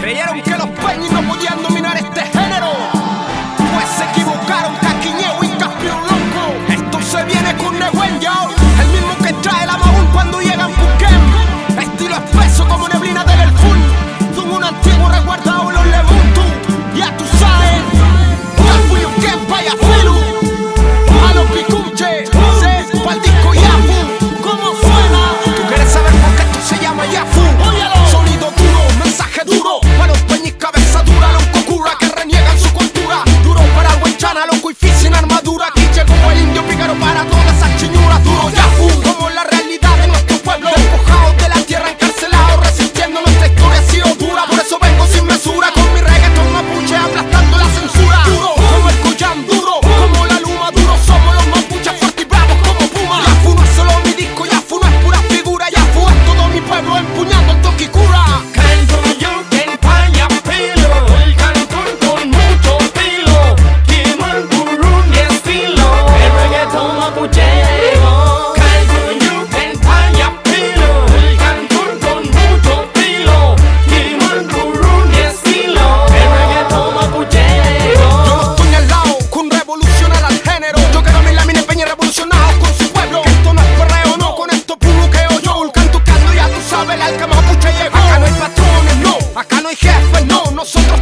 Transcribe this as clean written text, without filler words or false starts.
Creyeron que los peñis no podían dominar este género, pues se equivocaron. Caquiñeo y Caspio Blanco. Esto se viene con Nehuen Yao, el mismo que trae la Maúl cuando llega en Puquem. Estilo espeso como neblina del Elfun, son un antiguo resguardado en los Lebuntu. Ya tú sabes, Yafu y Uquem vaya felu, a los picuches, pa'l disco Yafu. ¿Cómo suena? ¿Tú quieres saber por qué esto se llama Yafu? Óyalo. Sonido duro, mensaje duro, para los peñis cabeza dura, los cocura que reniegan su cultura. Duro para el Huenchana, loco y fit sin armadura. Quiche como el indio pícaro para todas esas chiñuras. Duro Yafu, como la realidad de nuestro pueblo, despojados de la tierra, encarcelados, resistiendo. Nuestra historia ha sido dura, por eso vengo sin mesura, con mi reggaetón mapuche aplastando la censura. Duro como el Collán, duro como la Luma, duro somos los mapuches, fuertes y bravos como Puma. Yafu no es solo mi disco, Yafu no es pura figura, Yafu es todo mi pueblo empuñando el toquicura. Acá no hay patrones, no, acá no hay jefes, no, nosotros